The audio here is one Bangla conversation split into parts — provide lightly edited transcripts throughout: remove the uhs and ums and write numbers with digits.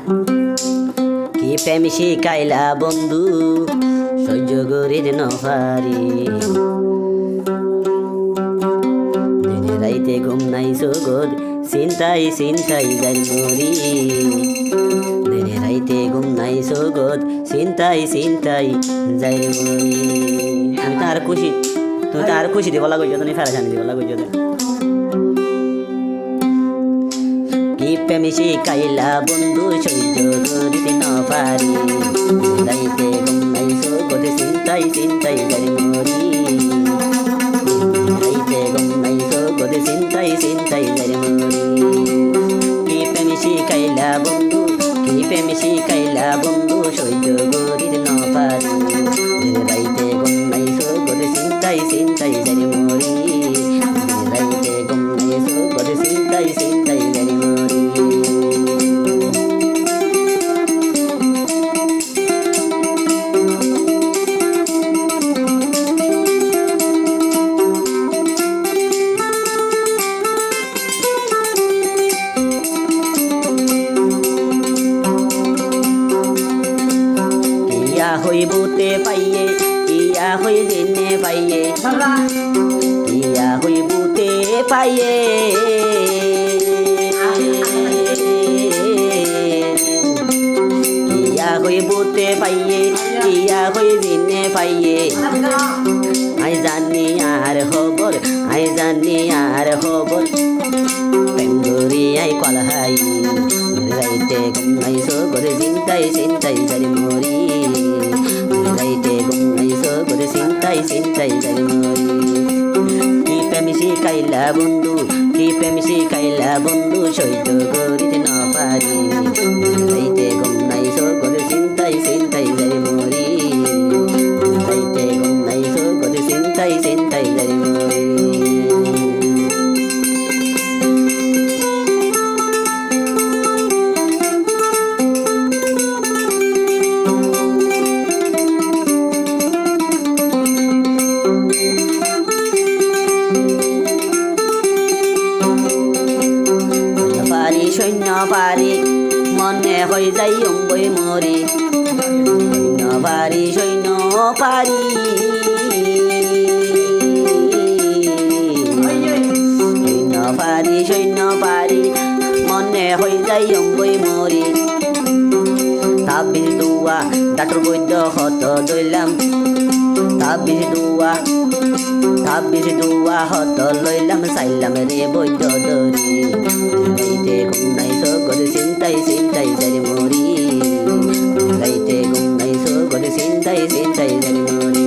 কি প্রেম শিখাইলা বন্ধু সহ্য করির নহারি দিনে রাইতে ঘুম নাই জগৎ চিন্তাই চিন্তাই যাই মরি দিনে রাইতে ঘুম নাই জগৎ চিন্তাই চিন্তাই যাই মরি আমি তার খুশি তুমি তার খুশি দিব লাগো তুমি ফেরা জানি দিব লাগো কি প্রেম শিখাইলা বন্ধু সহ্য করিতে না পারি রাইতে ঘুম নাই জগৎ চিন্তাই চিন্তাই যাই মরি রাইতে ঘুম নাই জগৎ চিন্তাই চিন্তাই যাই মরি কি প্রেম শিখাইলা বন্ধু কি প্রেম শিখাইলা বন্ধু সহ্য করিতে না পারি রাইতে ঘুম নাই জগৎ চিন্তাই চিন্তাই যাই মরি রাইতে ঘুম নাই জগৎ চিন্তাই চিন্তাই যাই মরি হইবতে পাইয়ে ইয়া হই দিনে পাইয়ে ইয়া হইবতে পাইয়ে ইয়া হইবতে পাইয়ে ইয়া হই দিনে পাইয়ে আই জানি আর খবর আই জানি আর খবর প্রেম করি আই কলহাই রাইতে ঘুম নাই জগৎ চিন্তাই চিন্তাই যাই মরি রাইতে ঘুম নাই জগৎ চিন্তাই চিন্তাই যাই মরি কি প্রেম শিখাইলা বন্ধু কি প্রেম শিখাইলা বন্ধু সহ্য করিতে না পারি রাইতে ঘুম নাই জগৎ চিন্তাই চিন্তাই যাই মরি রাইতে ঘুম নাই জগৎ চিন্তাই চিন্তাই যাই মরি সৈন্য পারি মনে হয়ে যাই অম্বই মরি সৈন্য পারি সৈন্য পারি সৈন্য পারি সৈন্য পারি মনে হয়ে যাই অম্বই মরি তাবিজ দুয়া ডাক্তার বৈদ্য হত দইলাম তাবিজ দুয়া হত লইলাম চাইলাম রে বৈদ্য দরি রাইতে ঘুম নাই জগৎ চিন্তাই চিন্তাই যাই মরি রাইতে ঘুম নাই জগৎ চিন্তাই চিন্তাই যাই মরি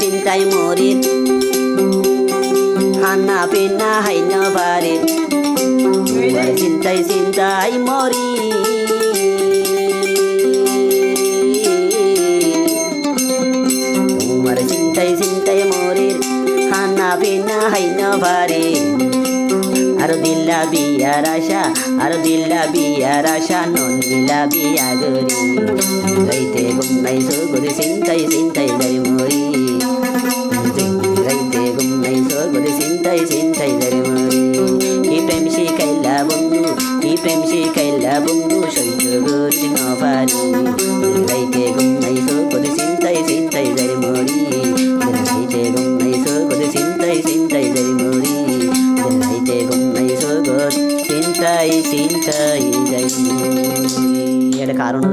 চিন্তাই মরি খানা পিনা হাইন পারি চিন্তাই চিন্তাই মরি তোমার চিন্তাই চিন্তাই মরি খানা পিনা হাইন পারি আর দিল্লা বিয়ার আশা আর দিল্লা বিয়ার আশা নন দিল্লা বিয়া গরি রাইতে ঘুম নাই জগৎ চিন্তাই চিন্তাই যাই মরি রাইতে ঘুম নাই জগৎ চিন্তাই চিন্তাই যাই মরি কি প্রেম শিখাইলা বন্ধু কি প্রেম শিখাইলা বন্ধু সহ্য করিতে না পারি রাইতে ঘুম নাই জগৎ চিন্তাই চিন্তাই যাই মরি রাইতে ঘুম নাই জগৎ চিন্তাই চিন্তাই যাই মরি রাইতে ঘুম নাই জগৎ চিন্তাই চিন্তাই যাই মরি এটা কারণ